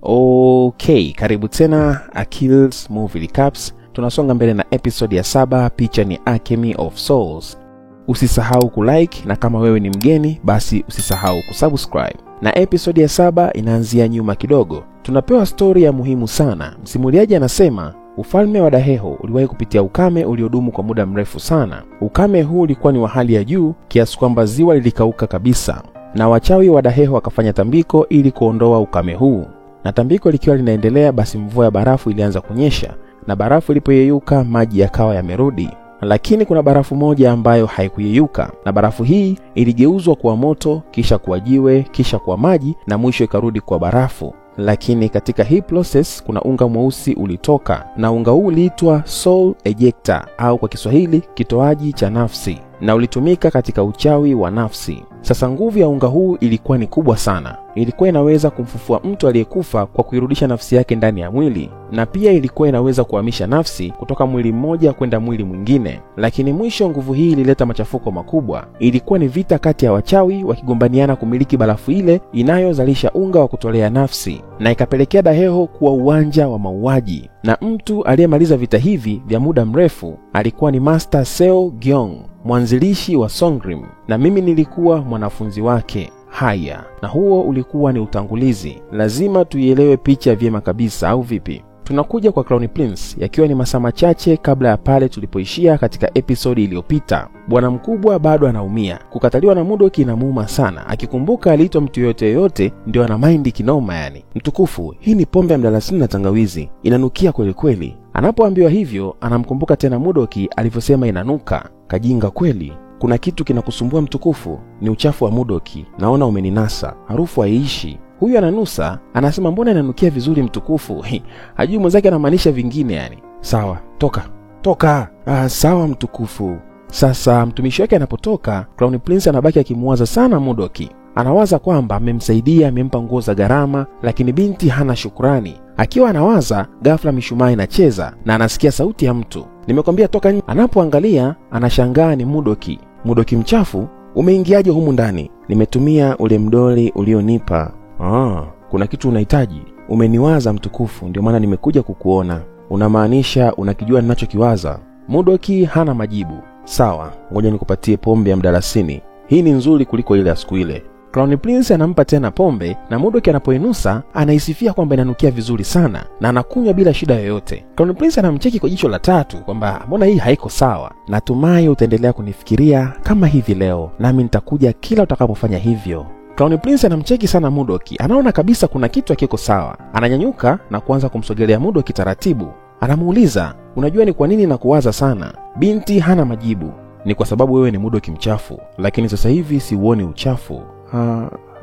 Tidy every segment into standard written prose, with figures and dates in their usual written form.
Okay, karibu tena Akil's Movie Recaps. Tunasonga mbele na episode ya 7, picha ni Alchemy of Souls. Usisahau kulike, na kama wewe ni mgeni basi usisahau kusubscribe. Na episode ya 7 inaanzia nyuma kidogo. Tunapewa story ya muhimu sana. Msimuliaji anasema ufalme wa Daheho uliwahi kupitia ukame uliodumu kwa muda mrefu sana. Ukame huu ulikuwa ni wa hali ya juu kiasi kwamba ziwa lilikauka kabisa. Na wachawi wa Daheho wakafanya tambiko ili kuondoa ukame huu. Na tambiko likiwa linaendelea, basi mvua ya barafu ilianza kunyesha, na barafu ilipoyeyuka maji yakawa yamerudi. Lakini kuna barafu moja ambayo haikuyeyuka, na barafu hii iligeuzwa kuwa moto, kisha kuwa jiwe, kisha kuwa maji, na mwisho ikarudi kuwa barafu. Lakini katika hii process kuna unga mweusi ulitoka, na unga huu uliitwa Soul Ejector, au kwa Kiswahili kitoaji cha nafsi, na ulitumika katika uchawi wa nafsi. Sasa nguvu ya unga huu ilikuwa ni kubwa sana. Ilikuwa inaweza kumfufua mtu aliyekufa kwa kuirudisha nafsi yake ndani ya mwili, na pia ilikuwa inaweza kuhamisha nafsi kutoka mwili mmoja kwenda mwili mwingine. Lakini mwisho nguvu hii ilileta machafuko makubwa. Ilikuwa ni vita kati ya wachawi wakigombaniana kumiliki barafu ile inayozalisha unga wa kutolea nafsi, na ikapelekea Daheho kuwa uwanja wa mauaji. Na mtu aliyemaliza vita hivi vya muda mrefu alikuwa ni Master Seo Gyeong, mwanzilishi wa Songrim, na mimi nilikuwa mwanafunzi wake. Haya, na huo ulikuwa ni utangulizi. Lazima tuielewe picha vyema kabisa, au vipi? Tunakuja kwa Crown Prince yakiwa ni masaa machache kabla ya pale tulipoishia katika episode iliyopita. Bwana mkubwa bado anaumia. Kukataliwa na Mudoki inamuuma sana. Akikumbuka aliitwa mtu yote ndio ana mind kinoma yani. Mtukufu, hii ni pombe ya mdalasini na tangawizi. Inanukia kweli kweli. Anapoambiwa hivyo, anamkumbuka tena Mudoki alivyosema inanuka. Kajinga kweli. Kuna kitu kinakusumbua mtukufu? Ni uchafu wa Mudoki. Naona umeninasa. Harufu haiishi. Huyu ananusa, anasema mbona inanukia vizuri mtukufu? Hajui mwenzake anamaanisha vingine yani. Sawa, toka. Sawa mtukufu. Sasa mtumishi wake anapotoka, Crown Prince anabaki akimuwaza sana Mudoki. Anawaza kwamba amemsaidia, amempa nguo za gharama, lakini binti hana shukrani. Akiwa anawaza, ghafla mishumaa inacheza na anasikia sauti ya mtu. Nimekwambia toka nje. Anapoangalia, anashangaa ni Mudoki. Mudoki mchafu, umeingiaje humu ndani? Nimetumia ule mdoli ulionipa. Kuna kitu unahitaji? Umeniwaza mtukufu, ndio maana nimekuja kukuona. Unamaanisha unakijua ninachokiwaza? Mudoki hana majibu. Sawa, ngoja nikupatie pombe ya mdalasini. Hii ni nzuri kuliko ile ya siku ile. Crown Prince anampa tena pombe, na Mudoki anapoinusa anaisifia kwamba inanukia vizuri sana, na anakunywa bila shida yoyote. Crown Prince anamcheki kwa jicho la tatu kwamba mbona hii haiko sawa. Natumai utaendelea kunifikiria kama hivi leo, nami nitakuja kila utakapofanya hivyo. Crown Prince anamcheki sana Mudoki. Anaona kabisa kuna kitu hakiko sawa. Ananyanyuka na kuanza kumsogelea Mudoki taratibu. Anamuuliza, unajua ni kwa nini nakuwaza sana? Binti hana majibu. Ni kwa sababu wewe ni Mudoki mchafu, lakini sasa hivi siuoni uchafu.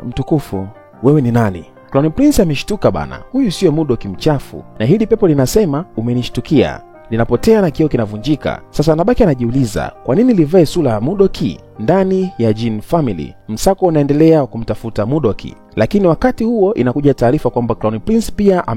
Mtukufu, wewe ni nani? Crown Prince ameshtuka bana. Huyu sio Mudoki mchafu, na hili pepo linasema umenishtukia. Linapotea na kioo kinavunjika. Sasa anabaki anajiuliza, kwa nini livae sura ya Mudoki? Ndani ya Jin Family, msako unaendelea kumtafuta Mudoki. Lakini wakati huo inakuja taarifa kwamba Crown Prince pia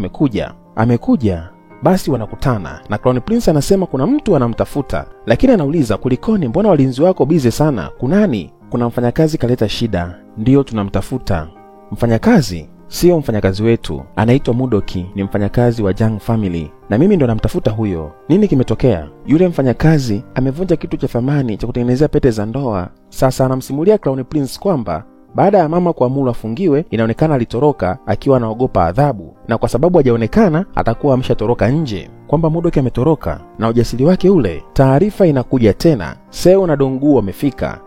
amekuja. Basi wanakutana, na Crown Prince anasema kuna mtu anamtafuta, lakini anauliza kulikoni, mbona walinzi wako bize sana? Kunani? Kuna mfanyakazi kaleta shida. Ndiyo tunamtafuta. Mfanyakazi? Sio mfanyakazi wetu, anaitwa Mudoki, ni mfanyakazi wa Jang Family, na mimi ndo namtafuta huyo. Nini kimetokea? Yule mfanyakazi amevunja kitu cha thamani cha kutengenezea pete za ndoa. Sasa anamsimulia Crown Prince kwamba baada ya mama kuamuru afungiwe, inaonekana alitoroka akiwa anaogopa adhabu, na kwa sababu hajaonekana atakuwa ameshatoroka nje, kwamba Mudoki ametoroka na ujasiri wake ule. Taarifa inakuja tena, Seo na Donggu wamefika.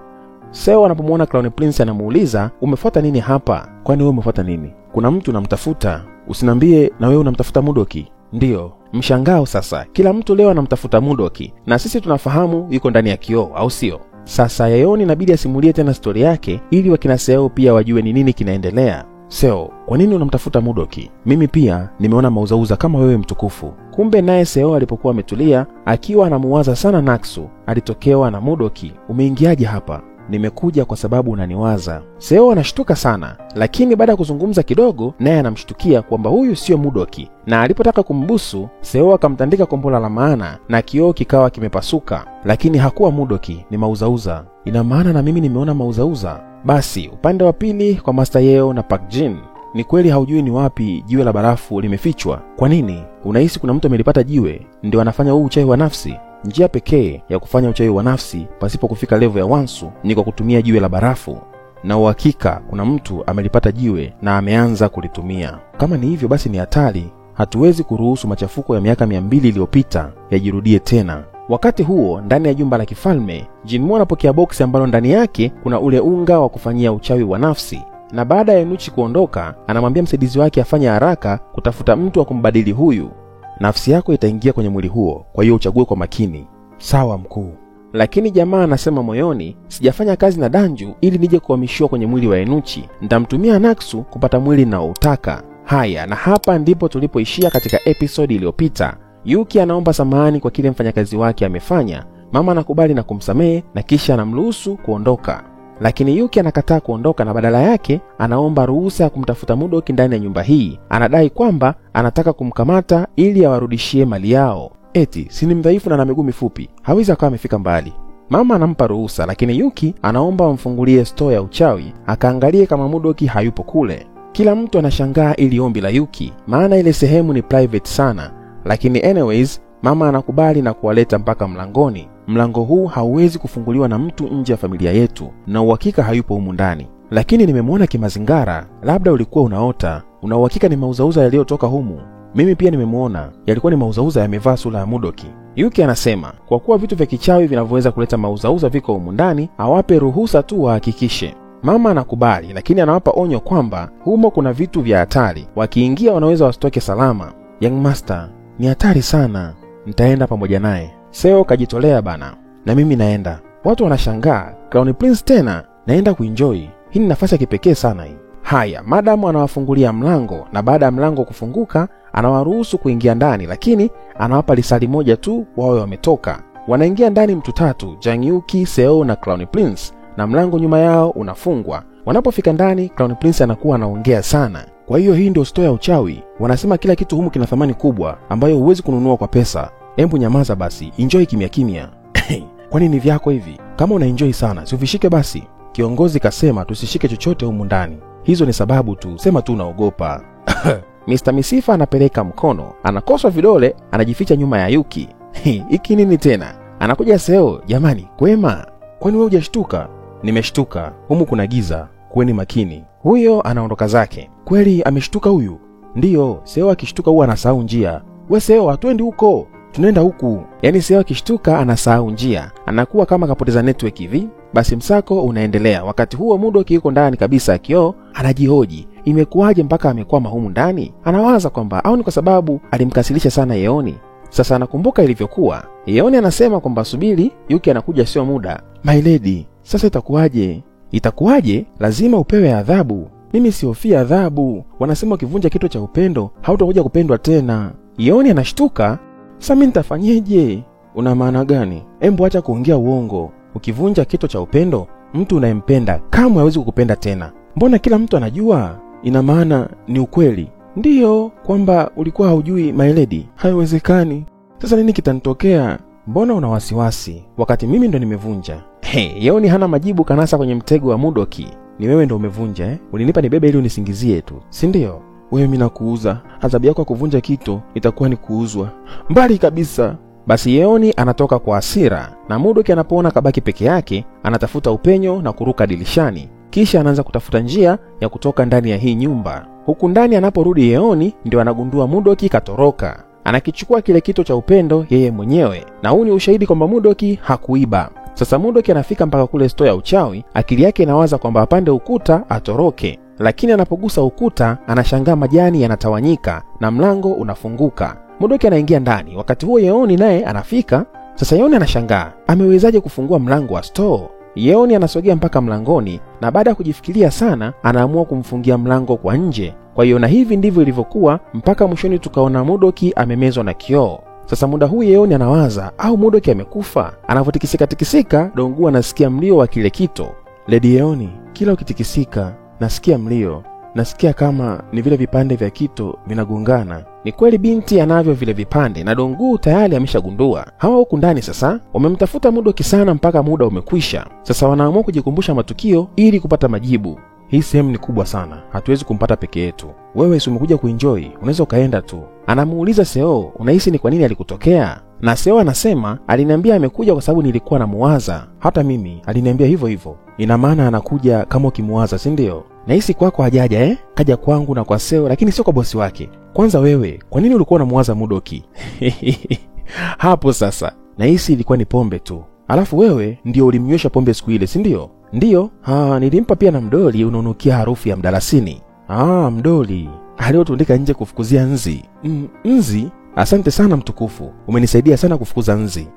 Seo anapomuona Crown Prince anamuuliza, umefuata nini hapa? Kwani wewe umefuata nini? Kuna mtu namtafuta. Usinambie na wewe unamtafuta Mudoki? Ndiyo. Mshangao sasa. Kila mtu leo anamtafuta Mudoki, na sisi tunafahamu yuko ndani ya kioo, au sio? Sasa Yeon inabidi asimulie tena story yake ili wakina Seo pia wajue ni nini kinaendelea. Seo, kwa nini unamtafuta Mudoki? Mimi pia nimeona mauzauza kama wewe mtukufu. Kumbe naye Seo alipokuwa ametulia akiwa anamuwaza sana Naksu, alitokewa na Mudoki. Umeingiaje hapa? Nimekuja kwa sababu unaniwaza. Seo anashtuka sana, lakini baada ya kuzungumza kidogo naye anamshtukia kwamba huyu sio Mudoki, na alipotaka kumbusu Seo akamtandika kombola la maana na kioo kikawa kimepasuka, lakini hakuwa Mudoki, ni mauzauza. Ina maana na mimi nimeona mauzauza. Basi upande wa pili kwa Master Yeo na Park Jin. ni kweli haujui ni wapi jiwe la barafu limefichwa? Kwa nini? Unahisi kuna mtu amelipata jiwe ndio anafanya huu uchawi wa nafsi? Njia pekee ya kufanya uchawi wa nafsi pasipo kufika level ya Wansu ni kwa kutumia jiwe la barafu. Na uhakika kuna mtu amelipata jiwe na ameanza kulitumia. Kama ni hivyo basi ni hatari. Hatuwezi kuruhusu machafuko ya miaka 200 iliyopita yajirudie tena. Wakati huo ndani ya jumba la kifalme, Jinmu anapokea boksi ambalo ndani yake kuna ule unga wa kufanyia uchawi wa nafsi. Na baada ya Enuchi kuondoka, anamwambia msaidizi wake afanye haraka kutafuta mtu wa kumbadili huyu. Nafsi yako itaingia kwenye mwili huo, kwa hiyo uchague kwa makini. Sawa mkuu. Lakini jamaa anasema moyoni, sijafanya kazi na Danju ili nije kuhamishiwa kwenye mwili wa Enuchi. Nitamtumia Naksu kupata mwili ninaoutaka. Haya, na hapa ndipo tulipoishia katika episodi iliyopita. Yuki anaomba samahani kwa kile mfanyakazi wake amefanya. Mama anakubali na kumsamehe na kisha anamruhusu kuondoka. Lakini Yuki anakataa kuondoka na badala yake anaomba ruhusa ya kumtafuta Mudoki ndani ya nyumba hii. Anadai kwamba anataka kumkamata ili awarudishie mali yao. Eti, si ni mdhaifu na ana miguu mifupi, hawezi akawa amefika mbali. Mama anampa ruhusa, lakini Yuki anaomba wamfungulie store ya uchawi akaangalie kama Mudoki hayupo kule. Kila mtu anashangaa ili ombi la Yuki, maana ile sehemu ni private sana. Lakini anyways, mama anakubali na kuwaleta mpaka mlangoni. Mlango huu hauwezi kufunguliwa na mtu nje ya familia yetu na uhakika hayupo humu ndani. Lakini nimemwona kimazingara, labda ulikuwa unaota. Una uhakika ni mauzauza yaliyotoka humu? Mimi pia nimemwona, yalikuwa ni mauzauza yamevaa sura ya Mudoki. Yuki anasema kwa kuwa vitu vya kichawi vinavyoweza kuleta mauzauza viko humu ndani, awape ruhusa tu wahakikishe. Mama anakubali, lakini anawapa onyo kwamba humo kuna vitu vya hatari. Wakiingia wanaweza wasitoke salama. Young Master, ni hatari sana. Nitaenda pamoja naye. Seo kajitolea bana. Na mimi naenda. Watu wanashangaa, Crown Prince tena? Naenda kuenjoy. Hii ni nafasi ya kipekee sana hii. Haya, madamu anawafungulia mlango na baada ya mlango kufunguka, anawaruhusu kuingia ndani, lakini anawapa lisali moja tu wawe wametoka. Wanaingia ndani mtu 3, Jang Yuki, Seo na Crown Prince, na mlango nyuma yao unafungwa. Wanapofika ndani, Crown Prince anakuwa anaongea sana. Kwa hiyo hii ndio store ya uchawi. Wanasema kila kitu humu kina thamani kubwa ambayo huwezi kununua kwa pesa. Embu nyamaza basi, enjoy kimya kimya. Kwani ni vyako hivi? Kama una enjoy sana, si uvishike basi. Kiongozi kasema tusishike chochote humu ndani. Hizo ni sababu tu, sema tu unaogopa. Mr. Misifa anapeleka mkono, anakoswa vidole, anajificha nyuma ya Yuki. Hiki nini tena? Anakuja Seo, jamani, kwema? Kwani wewe hujashtuka? Nimeshtuka, humu kuna giza, kuweni makini. Huyo anaondoka zake. Kweli ameshtuka huyu? Ndiyo, Seo akishtuka huwa anasahau njia. We Seo, hatuendi huko, tunaenda huku. Yaani Seo akishtuka anasahau njia, anakuwa kama kapoteza network hivi. Basi msako unaendelea. Wakati huo Mudoki yuko ndani kabisa ya kioo, anajihoji, imekuwaje mpaka amekwama humu ndani? Anawaza kwamba au ni kwa sababu alimkasilisha sana Yeoni. Sasa anakumbuka ilivyokuwa. Yeoni anasema kwamba subiri, Yuki anakuja sio muda. My lady, sasa itakuwaje? Itakuwaje? Lazima upewe adhabu. Mimi sihofia adhabu. Wanasema ukivunja kitu cha upendo, hautakuja kupendwa tena. Yeoni anashtuka, sasa mimi nitafanyeje? Una maana gani? Embu acha kuongea uongo. Ukivunja kitu cha upendo, mtu unayempenda kamwe hawezi kukupenda tena. Mbona kila mtu anajua? Ina maana ni ukweli. Ndiyo, kwamba ulikuwa haujui my lady. Haiwezekani. Sasa nini kitanitokea? Mbona una wasiwasi wakati mimi ndo nimevunja? Yeoni hana majibu, kanasa kwenye mtego wa Mudoki. Ni wewe ndo umevunja eh? Ulinipa ni bebe ili unisingizie tu, si ndio? Wewe mimi nakuuza. Adhabu yako kuvunja kitu itakuwa ni kuuzwa. Mbali kabisa. Basi Yeoni anatoka kwa hasira na Mudoki anapoona kabaki peke yake, anatafuta upenyo na kuruka dirishani. Kisha anaanza kutafuta njia ya kutoka ndani ya hii nyumba. Huku ndani anaporudi Yeoni ndio anagundua Mudoki katoroka. Anakichukua kile kito cha upendo yeye mwenyewe, na huu ni ushahidi kwamba Mudoki hakuiba. Sasa Mudoki anafika mpaka kule store ya uchawi, akili yake inawaza kwamba apande ukuta atoroke. Lakini anapogusa ukuta, anashangaa majani yanatawanyika na mlango unafunguka. Mudoki anaingia ndani. Wakati huo Yeoni naye anafika. Sasa Yeoni anashangaa, amewezaje kufungua mlango wa store? Yeoni anasogea mpaka mlangoni na baada ya kujifikiria sana, anaamua kumfungia mlango kwa nje. Kwa hiyo na hivi ndivyo ilivyokuwa mpaka mwishoni tukaona Mudoki amemezwa na kioo. Sasa muda huu Yeoni anawaza au Mudoki amekufa. Anavyotikisika tikisika, Dongu anasikia mlio wa kile kito. Lady Yeoni, kila ukitikisika nasikia mlio. Nasikia kama ni vile vipande vya kito vinagongana. Ni kweli binti anavyo vile vipande na Dongu tayari ameshagundua. Hawa huku ndani sasa wamemtafuta Mudoki sana mpaka muda umekwisha. Sasa wanaamua kujikumbusha matukio ili kupata majibu. hii sehemu ni kubwa sana, hatuwezi kumpata peke yetu. Wewe si umekuja kuenjoy, unaweza ukaenda tu. Anamuuliza Seo, unahisi ni kwa nini alikutokea? Na Seo anasema, aliniambia amekuja kwa sababu nilikuwa namuwaza. Hata mimi aliniambia hivyo hivyo. Ina maana anakuja kama ukimuwaza, si ndio? Nahisi kwako hajaja kaja kwangu na kwa Seo, lakini sio kwa bosi wake. Kwanza wewe, kwa nini ulikuwa unamuwaza Mudoki? Hapo sasa, nahisi ilikuwa ni pombe tu. Alafu wewe ndio ulimnywesha pombe siku ile, si ndio? Ndio. Nilimpa pia na mdoli unaonukia harufu ya mdalasini. Mdoli aliotundika nje kufukuzia nzi. Nzi? Asante sana mtukufu, umenisaidia sana kufukuza nzi.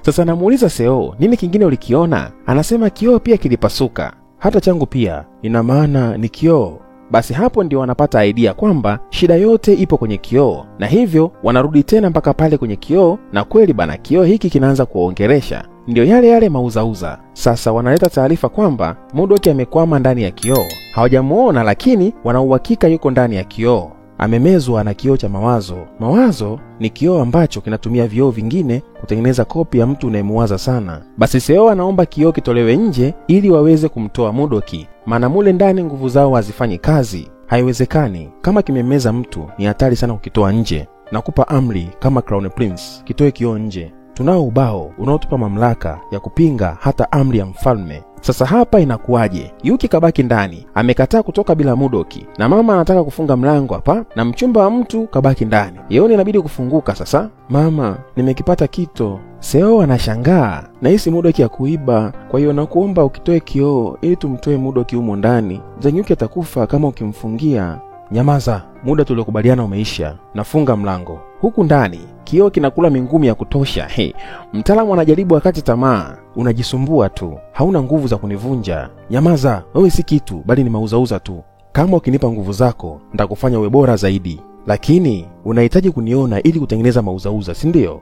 Sasa namuuliza Seo, nini kingine ulikiona? Anasema kioo pia kilipasuka, hata changu pia. Ina maana ni kioo. Basi hapo ndio wanapata idea kwamba shida yote ipo kwenye kioo, na hivyo wanarudi tena mpaka pale kwenye kioo, na kweli bana kioo hiki kinaanza kuongeresha. Ndio yale mauzauza. Sasa wanaleta taarifa kwamba Mudoki amekwama ndani ya kioo. Hawajamuona, lakini wana uhakika yuko ndani ya kioo. Amemezwa na kioo cha mawazo. Mawazo ni kioo ambacho kinatumia vioo vingine kutengeneza kopi ya mtu unayemuwaza sana. Basi Seo anaomba kioo kitolewe nje ili waweze kumtoa Mudoki, maana mule ndani nguvu zao hazifanyi kazi. Haiwezekani. Kama kimemeza mtu ni hatari sana kukitoa nje. Nakupa amri kama Crown Prince, kitoe kioo nje. Tunao ubao unaotupa mamlaka ya kupinga hata amri ya mfalme. Sasa hapa inakuwaje? Yuki kabaki ndani, amekataa kutoka bila Mudoki, na mama anataka kufunga mlango hapa, na mchumba wa mtu kabaki ndani. Yeoni inabidi kufunguka sasa. Mama, nimekipata kito. Seo anashangaa, nahisi Mudoki ya kuiba, kwa hiyo nakuomba ukitoe kioo ili tumtoe Mudoki humo ndani. Zanyuki atakufa kama ukimfungia. Nyamaza, muda tuliokubaliana umeisha. Nafunga mlango. Huku ndani kioo kinakula mingumi ya kutosha. Mtaalamu anajaribu akati tamaa. Unajisumbua tu, hauna nguvu za kunivunja. Nyamaza, wewe si kitu bali ni mauzauza tu. Kama ukinipa nguvu zako nitakufanya uwe bora zaidi, lakini unahitaji kuniona ili kutengeneza mauzauza, si ndio?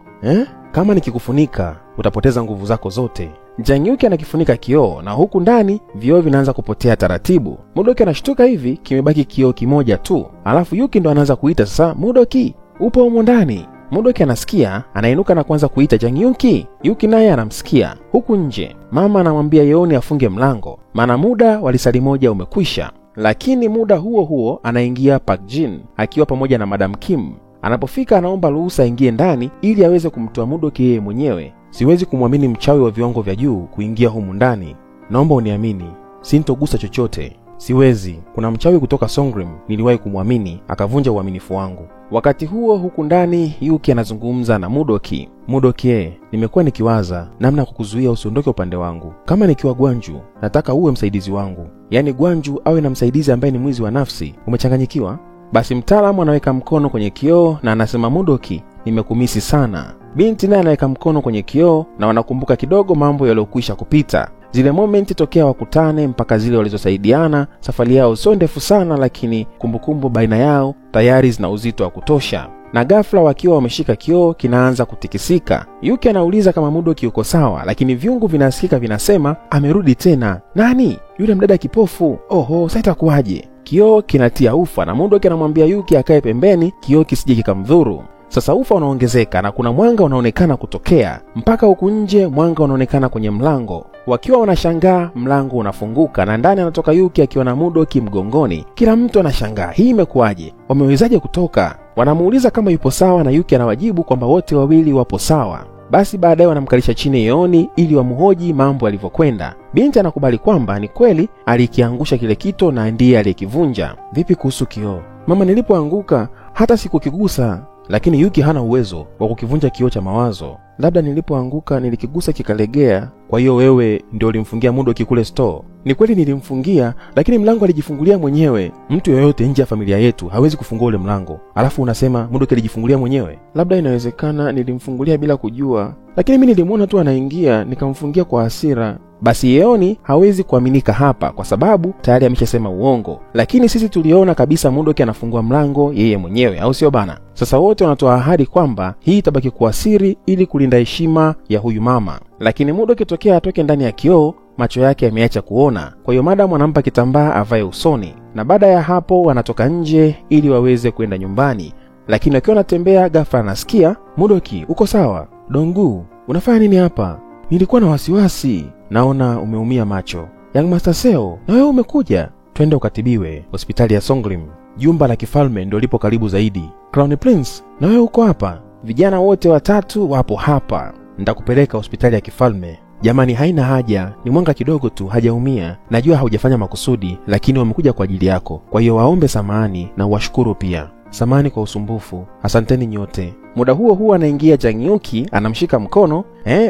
Kama nikikufunika utapoteza nguvu zako zote. Janyuki anakifunika kioo, na huku ndani vioo vinaanza kupotea taratibu. Mudoki anashtuka hivi, kimebaki kioo kimoja tu. Alafu Yuki ndo anaanza kuita sasa, Mudoki, upo humo ndani? Mudoki anasikia, anainuka na kuanza kuita Janyuki. Yuki naye anamsikia. Huku nje, mama anamwambia Yeoni afunge mlango, maana muda wa lisali moja umekwisha. Lakini muda huo huo anaingia Park Jin akiwa pamoja na Madam Kim. Anapofika anaomba ruhusa aingie ndani ili aweze kumtoa Mudoki yeye mwenyewe. Siwezi kumwamini mchawi wa viwango vya juu kuingia humu ndani. Naomba uniamini, sintogusa chochote. Siwezi. Kuna mchawi kutoka Songrim niliwahi kumwamini, akavunja uaminifu wangu. Wakati huo huku ndani Yuki anazungumza na Mudoki. Mudoki, nimekuwa nikiwaza namna kukuzuia usiondoke upande wangu. Kama nikiwa Gwanju, nataka uwe msaidizi wangu. Yaani Gwanju awe na msaidizi ambaye ni mwizi wa nafsi. Umechanganyikiwa? Basi mtaalamu anaweka mkono kwenye kioo na anasema, Mudoki, nimekumisi sana. Binti naye anaweka mkono kwenye kioo na wanakumbuka kidogo mambo yaliyokwisha kupita. Zile momenti tokea wakutane mpaka zile walizosaidiana. Safari yao sio ndefu sana, lakini kumbukumbu baina yao tayari zina uzito wa kutosha. Na ghafla wakiwa wameshika kioo kinaanza kutikisika. Yuki anauliza kama Mudoki yuko sawa, lakini viungu vinasikika vinasema amerudi tena. Nani? Yule mdada kipofu. Oho, sasa itakuwaje? Kioo kinatia ufa na Mudoki anamwambia Yuki akae pembeni, kioo kisije kikamdhuru. Sasa ufa unaongezeka na kuna mwanga unaonekana kutokea. Mpaka huku nje mwanga unaonekana kwenye mlango. Wakiwa wanashangaa, mlango unafunguka na ndani anatoka Yuki akiwa na Mudoki mgongoni. Kila mtu anashangaa, hii imekuwaje? Wamewezaje kutoka? Wanamuuliza kama yupo sawa na Yuki anawajibu kwamba wote wawili wapo sawa. Basi baadaye wanamkalisha chini Yeoni ili wamhoji mambo yalivyokwenda. Binti anakubali kwamba ni kweli alikiangusha kile kito na ndiye aliyekivunja. Vipi kuhusu kioo? Mama, nilipoanguka hata sikukigusa. Lakini Yuki hana uwezo wa kukivunja kioo cha mawazo. Labda nilipoanguka nilikigusa kikalegea. Kwa hiyo wewe ndio ulimfungia Mudoki kule store? Ni kweli nilimfungia, lakini mlango alijifungulia mwenyewe. Mtu yoyote nje ya familia yetu hawezi kufungua ule mlango. Alafu unasema Mudoki alijifungulia mwenyewe? Labda inawezekana nilimfungulia bila kujua, lakini mimi nilimuona tu anaingia nikamfungia kwa hasira. Basi Yeoni hawezi kuaminika hapa kwa sababu tayari ameshasema uongo. Lakini sisi tuliona kabisa Mudoki anafungua mlango yeye mwenyewe, au sio bana? Sasa wote wanatoa ahadi kwamba hii itabaki kuwa siri ili kulinda heshima ya huyu mama. Lakini Mudoki tokea atoke ndani ya kioo, macho yake yameacha kuona. Kwa hiyo madam anampa kitambaa avae usoni. Na baada ya hapo wanatoka nje ili waweze kwenda nyumbani. Lakini wakiwa wanatembea ghafla anasikia, Mudoki, uko sawa? Dongu, unafanya nini hapa? Nilikuwa na wasiwasi. Naona umeumia macho. Young Master Seo, na wewe umekuja? Twende ukatibiwe hospitali ya Songlim. Jumba la kifalme ndio lipo karibu zaidi. Crown Prince, na wewe uko hapa? Vijana wote watatu wapo hapa. Nitakupeleka hospitali ya kifalme. Jamani, haina haja, ni mwanga kidogo tu, hajaumia. Najua haujafanya makusudi, lakini wamekuja kwa ajili yako. Kwa hiyo waombe samahani na uwashukuru pia. Samahani kwa usumbufu. Asanteni nyote. Muda huo anaingia Jang Yuki, anamshika mkono.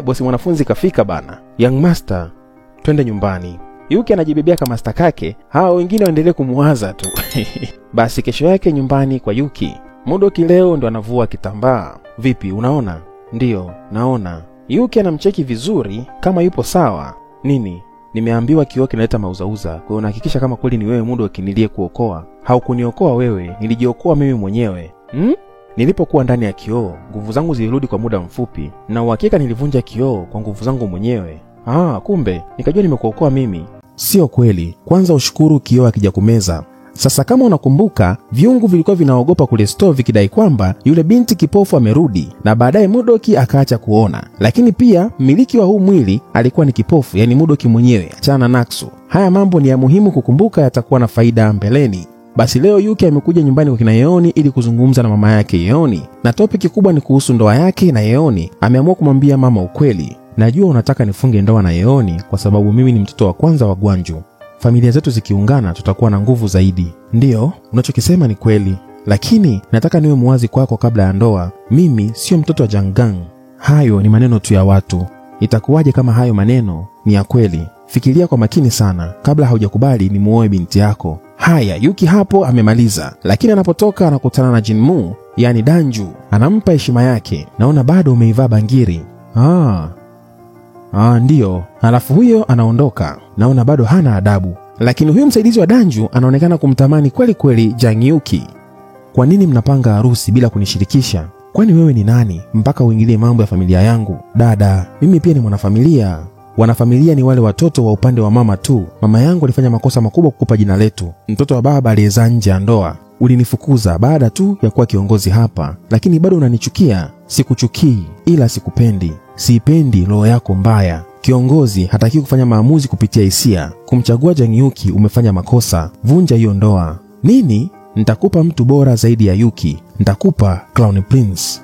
Bosi mwanafunzi kafika bana. Young Master, twende nyumbani. Yuki anajibebea kama master kake, hao wengine waendelee kumuwaza tu. Basi kesho yake nyumbani kwa Yuki. Mudoki leo ndo anavua kitambaa. Vipi, unaona? Ndiyo, naona. Yuki anamcheki vizuri kama yupo sawa. Nini? Nimeambiwa kioo kinaleta mauzauza. Kwa hiyo nahakikisha kama kweli ni wewe Mudoki nilie kuokoa. Haukuniokoa wewe, nilijiokoa mimi mwenyewe. Nilipokuwa ndani ya kioo, nguvu zangu zilirudi kwa muda mfupi, na uhakika nilivunja kioo kwa nguvu zangu mwenyewe. Kumbe nikajua nimekuokoa mimi. Sio kweli. Kwanza ushukuru kioo hakijakumeza. Sasa kama unakumbuka, viungu vilikuwa vinaogopa kule store vikidai kwamba yule binti kipofu amerudi, na baadaye Mudoki akaacha kuona. Lakini pia mmiliki wa huu mwili alikuwa ni kipofu, yani Mudoki mwenyewe, achana na Naksu. Haya mambo ni ya muhimu kukumbuka, yatakuwa na faida mbeleni. Basi leo Yuki amekuja nyumbani kwa kina Yeoni ili kuzungumza na mama yake Yeoni, na topic kubwa ni kuhusu ndoa yake na Yeoni. Ameamua kumwambia mama ukweli. Najua unataka nifunge ndoa na Yeoni kwa sababu mimi ni mtoto wa kwanza wa Gwanju. Familia zetu zikiungana tutakuwa na nguvu zaidi. Ndiyo, unachokisema ni kweli, lakini nataka niwe muwazi kwako kabla ya ndoa. Mimi sio mtoto wa Jangang. Hayo ni maneno tu ya watu. Itakuwaje kama hayo maneno ni ya kweli? Fikiria kwa makini sana kabla haujakubali ni muoe binti yako. Haya, Yuki hapo amemaliza, lakini anapotoka anakutana na Jinmu, yani Danju. Anampa heshima yake. Naona bado umeivaa bangiri. Ndiyo. Alafu huyo anaondoka. Naona bado hana adabu. Lakini huyo msaidizi wa Danju anaonekana kumtamani kweli kweli Jang Yuki. Kwa nini mnapanga harusi bila kunishirikisha? Kwani wewe ni nani mpaka uingilie mambo ya familia yangu? Dada, mimi pia ni mwanafamilia. Wanafamilia ni wale watoto wa upande wa mama tu. Mama yangu alifanya makosa makubwa kukupa jina letu. Mtoto wa baba aliyezaa nje ya ndoa. Ulinifukuza baada tu ya kuwa kiongozi hapa, lakini bado unanichukia. Sikuchukii, ila sikupendi. Siipendi roho yako mbaya. Kiongozi hataki kufanya maamuzi kupitia hisia. Kumchagua Jang Yuki umefanya makosa. Vunja hiyo ndoa. Nini? Nitakupa mtu bora zaidi ya Yuki. Nitakupa Crown Prince.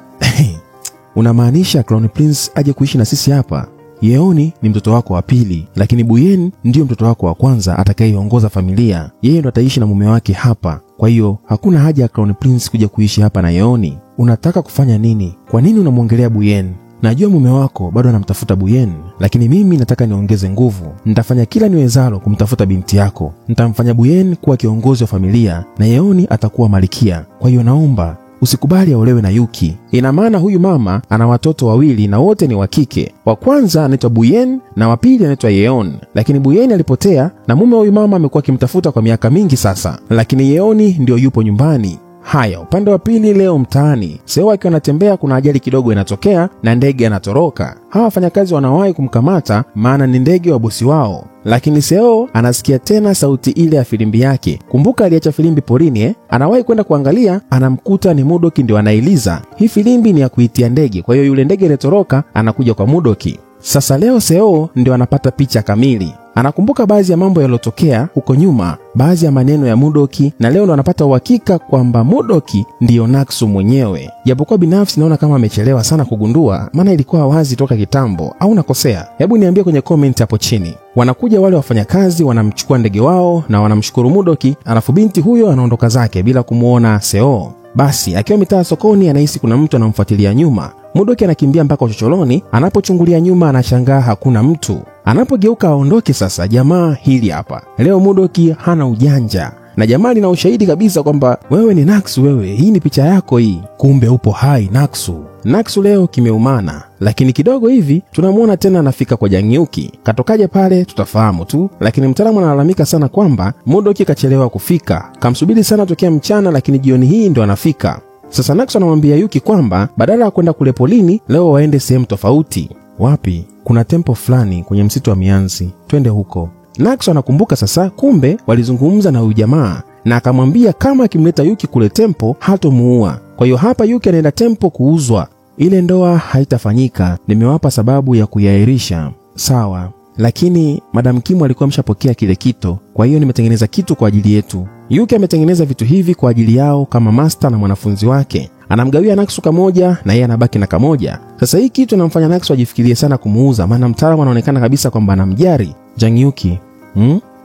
Unamaanisha Crown Prince aje kuishi na sisi hapa? Yeoni ni mtoto wako wa pili, lakini Buyen ndio mtoto wako wa kwanza atakayeongoza familia. Yeye ndo ataishi na mume wake hapa. Kwa hiyo hakuna haja ya Crown Prince kuja kuishi hapa na Yeoni. Unataka kufanya nini? Kwa nini unamwongelea Buyen? Najua mume wako bado anamtafuta Buyen, lakini mimi nataka niongeze nguvu. Nitafanya kila niwezalo kumtafuta binti yako. Nitamfanya Buyen kuwa kiongozi wa familia na Yeoni atakuwa malikia. Kwa hiyo naomba usikubali aolewe na Yuki. Ina maana huyu mama ana watoto wawili na wote ni wa kike. Wa kwanza anaitwa Buyen na wa pili anaitwa Yeon. Lakini Buyen alipotea na mume wa huyu mama amekuwa akimtafuta kwa miaka mingi sasa. Lakini Yeoni ndio yupo nyumbani. Haya, upande wa pili leo mtaani. Seo akiwa anatembea kuna ajali kidogo inatokea na ndege anatoroka. Hawa wafanyakazi wanawahi kumkamata maana ni ndege wa bosi wao. Lakini Seo anasikia tena sauti ile ya filimbi yake. Kumbuka aliacha filimbi porini Anawahi kwenda kuangalia, anamkuta ni Mudoki ndio anailiza. Hii filimbi ni ya kuitia ndege. Kwa hiyo yule ndege aliyetoroka anakuja kwa Mudoki. Sasa leo Seo ndio anapata picha kamili. Anakumbuka baadhi ya mambo yaliyotokea huko nyuma, baadhi ya maneno ya Mudoki, na leo ndo anapata uhakika kwamba Mudoki ndiyo Naksu mwenyewe. Japokuwa binafsi naona kama amechelewa sana kugundua, maana ilikuwa wazi toka kitambo, au nakosea? Hebu niambie kwenye comment hapo chini. Wanakuja wale wafanyakazi, wanamchukua ndege wao na wanamshukuru Mudoki, alafu binti huyo anaondoka zake bila kumuona Seo. Basi akiwa mitaa sokoni anahisi kuna mtu anamfuatilia nyuma. Mudoki anakimbia mpaka uchochoroni, anapochungulia nyuma anashangaa hakuna mtu. Anapogeuka aondoke sasa, jamaa hili hapa. Leo Mudoki hana ujanja. Na jamaa lina ushahidi kabisa kwamba wewe ni Naksu wewe, hii ni picha yako hii. Kumbe upo hai Naksu. Naksu leo kimeumana. Lakini kidogo hivi tunamuona tena anafika kwa Jang Yuki. Katokaje pale tutafahamu tu, lakini mtaalamu analalamika sana kwamba Mudoki kachelewa kufika. Kamsubiri sana tokea mchana, lakini jioni hii ndo anafika. Sasa Naksu anamwambia Yuki kwamba badala ya kwenda kule polini, leo waende sehemu tofauti. Wapi? Kuna tempo fulani kwenye msitu wa mianzi. Twende huko. Naksu anakumbuka sasa kumbe walizungumza na huyu jamaa na akamwambia kama akimleta Yuki kule tempo hatomuua. Kwa hiyo hapa Yuki anaenda tempo kuuzwa. Ile ndoa haitafanyika. Nimewapa sababu ya kuiahirisha. Sawa. lakini Madam Kim alikuwa ameshapokea kile kitu, kwa hiyo nimetengeneza kitu kwa ajili yetu. Yuki ametengeneza vitu hivi kwa ajili yao kama master na mwanafunzi wake. Anamgawia Naksu kamoja na yeye anabaki na kamoja. Sasa hii kitu inamfanya Naksu ajifikirie sana kumuuza, maana mtaalamu anaonekana kabisa kwamba anamjari Jang Yuki.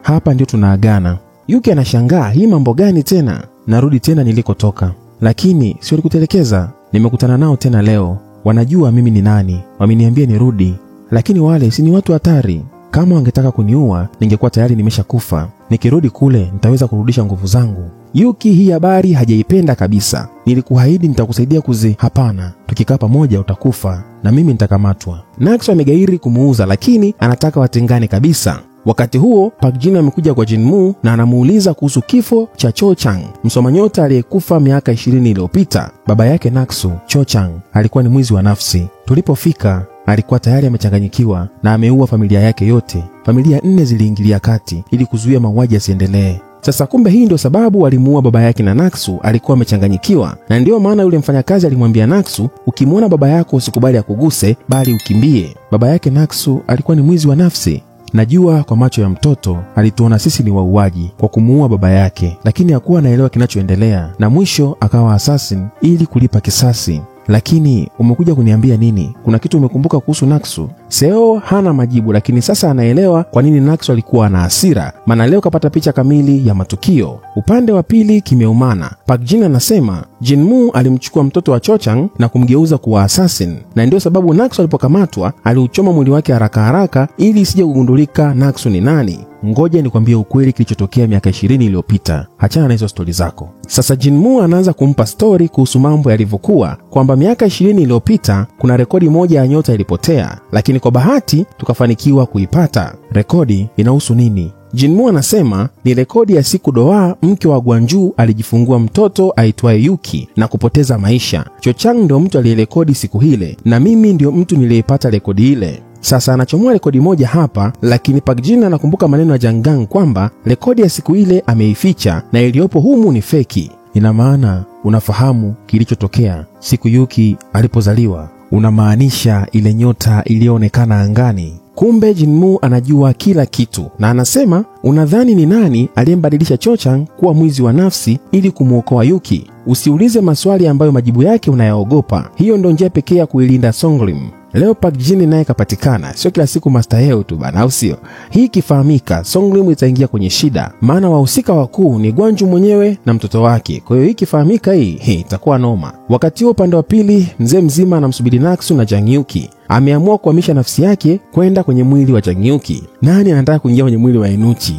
Hapa ndio tunaagana. Yuki anashangaa, hii mambo gani tena? Narudi tena nilikotoka. Lakini sio nikutelekeza. Nimekutana nao tena leo. Wanajua mimi ni nani. Wameniambia nirudi. Lakini wale si ni watu hatari. Kama wangetaka kuniua, ningekuwa tayari nimeshakufa. Nikirudi kule, nitaweza kurudisha nguvu zangu. Yuki hii habari hajaipenda kabisa. Nilikuahidi nitakusaidia hapana. Tukikaa pamoja utakufa na mimi nitakamatwa. Naksu amegairi kumuuza, lakini anataka watengane kabisa. Wakati huo Park Jin amekuja kwa Jinmu na anamuuliza kuhusu kifo cha Cho Chang, msoma nyota aliyekufa miaka 20 iliyopita. Baba yake Naksu, Cho Chang, alikuwa ni mwizi wa nafsi. Tulipofika alikuwa tayari amechanganyikiwa na ameua familia yake yote. Familia 4 ziliingilia kati ili kuzuia mauaji yasiendelee. Sasa kumbe hii ndio sababu walimuua baba yake, na Naksu alikuwa amechanganyikiwa, na ndio maana yule mfanyakazi alimwambia Naksu, ukimwona baba yako usikubali akuguse bali ukimbie. Baba yake Naksu alikuwa ni mwizi wa nafsi. Najua kwa macho ya mtoto alituona sisi ni wauaji kwa kumuua baba yake, lakini hakuwa anaelewa kinachoendelea, na mwisho akawa assassin ili kulipa kisasi. Lakini umekuja kuniambia nini? Kuna kitu umekumbuka kuhusu Naksu? Seo hana majibu, lakini sasa anaelewa kwa nini Naksu alikuwa na hasira, maana leo kapata picha kamili ya matukio. Upande wa pili kimeumana. Park Jin anasema Jinmu alimchukua mtoto wa Cho Chang na kumgeuza kuwa assassin, na ndio sababu Naksu alipokamatwa aliuchoma mwili wake haraka ili isije kugundulika Naksu ni nani. Ngoja nikwambie ukweli kilichotokea miaka 20 iliyopita. Hachana na hizo stori zako. Sasa Jinmu anaanza kumpa stori kuhusu mambo yalivyokuwa, kwamba miaka 20 iliyopita kuna rekodi moja ya nyota ilipotea, lakini kwa bahati tukafanikiwa kuipata. Rekodi inahusu nini? Jinmu anasema ni rekodi ya siku Doa, mke wa Gwanju, alijifungua mtoto aitwaye Yuki na kupoteza maisha. Cho Chang ndio mtu aliyerekodi siku hile, na mimi ndio mtu niliyepata rekodi ile. Sasa anachomoa rekodi moja hapa, lakini Park Jin anakumbuka maneno ya Jangang kwamba rekodi ya siku ile ameificha na iliyopo humu ni feki. Ina maana unafahamu kilichotokea siku Yuki alipozaliwa. Unamaanisha ile nyota iliyoonekana angani. Kumbe Jinmu anajua kila kitu, na anasema unadhani ni nani aliyembadilisha Cho Chang kuwa mwizi wa nafsi ili kumuokoa Yuki? Usiulize maswali ambayo majibu yake unayaogopa. Hiyo ndio njia pekee ya kuilinda Songlim. Leo Park Jin naye kapatikana, sio kila siku Master Heo tu bana, au sio? Hii kifahamika, Songlim itaingia kwenye shida, maana wahusika wakuu ni Gwanju mwenyewe na mtoto wake. Kwa hiyo hii kifahamika, hii itakuwa noma. Wakati huo upande wa pili, mzee mzima anamsubiri Naksu na Jang Yuki. Ameamua kuhamisha nafsi yake kwenda kwenye mwili wa Jang Yuki. Nani anataka kuingia kwenye mwili wa Enuchi?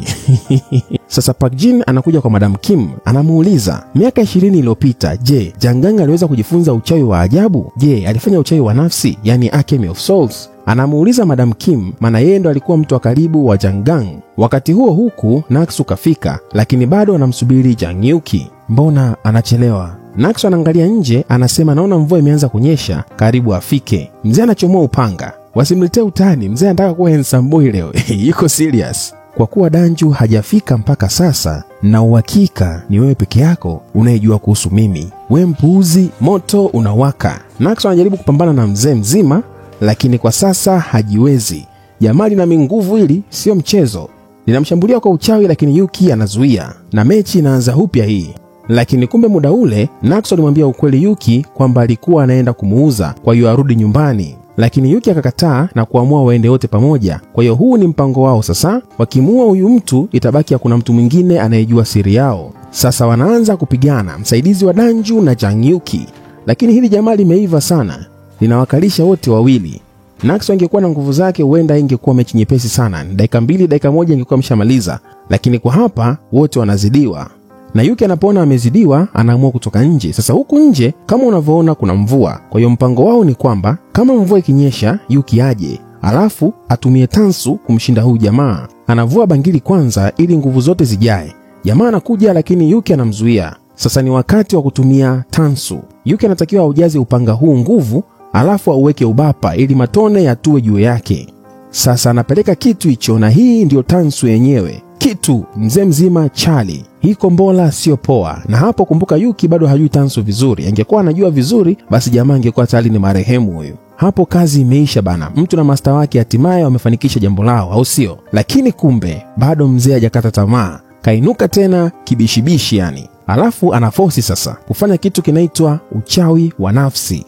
Sasa Park Jin anakuja kwa Madam Kim, anamuuliza, miaka 20 iliyopita, je, Jangang aliweza kujifunza uchawi wa ajabu? Je, alifanya uchawi wa nafsi, yani Alchemy of Souls? Anamuuliza Madam Kim, maana yeye ndo alikuwa mtu wa karibu wa Jangang. Wakati huo huku Naksu kafika, lakini bado anamsubiri Jang Yuki. Mbona anachelewa? Naksu anaangalia nje, anasema naona mvua imeanza kunyesha, karibu afike. Mzee anachomoa upanga. Wasimletee utani, mzee anataka kuwa handsome boy leo. Yuko serious. Kwa kuwa Danju hajafika mpaka sasa, na uhakika ni wewe peke yako unayejua kuhusu mimi. We mpuuzi, moto unawaka. Naksu anajaribu kupambana na mzee mzima, lakini kwa sasa hajiwezi. Jamali na nguvu hili sio mchezo. Linamshambulia kwa uchawi, lakini Yuki anazuia, na mechi inaanza upya hii. Lakini kumbe muda ule Naksu alimwambia ukweli Yuki kwamba alikuwa anaenda kumuuza, kwa hiyo arudi nyumbani. Lakini Yuki akakataa na kuamua waende wote pamoja. Kwa hiyo huu ni mpango wao sasa. Wakimuua huyu mtu, itabaki kuna mtu mwingine anayejua siri yao. Sasa wanaanza kupigana, msaidizi wa Danju na Jang Yuki. Lakini hili jamaa limeiva sana, linawakalisha wote wawili. Naksu angekuwa na nguvu zake, huenda ingekuwa mechi nyepesi sana. Dakika 2, dakika 1 ingekuwa mshamaliza. Lakini kwa hapa wote wanazidiwa. Na Yuki anapoona amezidiwa, anaamua kutoka nje. Sasa huku nje kama unavyoona kuna mvua. Kwa hiyo mpango wao ni kwamba kama mvua ikinyesha, Yuki aje, alafu atumie tansu kumshinda huyu jamaa. Anavua bangili kwanza ili nguvu zote zijae. Jamaa anakuja, lakini Yuki anamzuia. Sasa ni wakati wa kutumia tansu. Yuki anatakiwa aujaze upanga huu nguvu, alafu auweke ubapa ili matone yatue juu yake. Sasa anapeleka kitu hicho, na hii ndio tansu yenyewe. Kitu mzee mzima Charlie. Hii kombola sio poa. Na hapo kumbuka Yuki bado hajui tansu vizuri. Angekuwa anajua vizuri, basi jamaa angekuwa tayari ni marehemu huyu. hapo kazi imeisha bana. Mtu na master wake hatimaye wamefanikisha jambo lao, au sio? Lakini kumbe bado mzee hajakata tamaa. Kainuka tena kibishibishi yani. Alafu anaforce sasa kufanya kitu kinaitwa uchawi wa nafsi.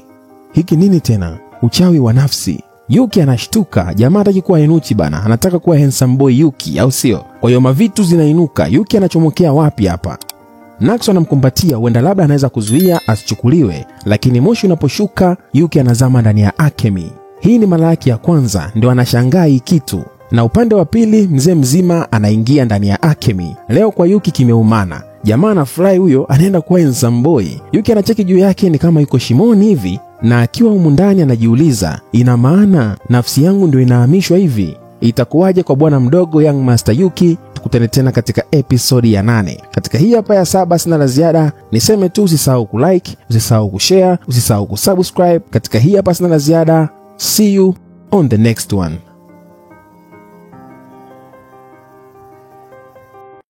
Hiki nini tena? Uchawi wa nafsi. Yuki anashtuka, jamaa hataki kuwa Enuchi bana, anataka kuwa handsome boy Yuki, au sio? Kwa hiyo mavitu zinainuka. Yuki anachomokea wapi hapa? Naxo anamkumbatia, huenda labda anaweza kuzuia asichukuliwe, lakini moshi unaposhuka Yuki anazama ndani ya Akemi. Hii ni mara yake ya kwanza, ndio anashangaa hii kitu. Na upande wa pili mzee mzima anaingia ndani ya Akemi. Leo kwa Yuki kimeumana. Jamaa anafurahi, huyo anaenda kuwa handsome boy. Yuki anacheki juu yake ni kama yuko shimoni hivi, na akiwa humu ndani anajiuliza, ina maana nafsi yangu ndio inahamishwa hivi? Itakuwaje kwa bwana mdogo Young Master Yuki? Tukutane tena katika episodi ya 8. Katika hii hapa ya 7 sina la ziada. Niseme tu usisahau kulike, usisahau kushare, usisahau kusubscribe. Katika hii hapa sina la ziada. See you on the next one.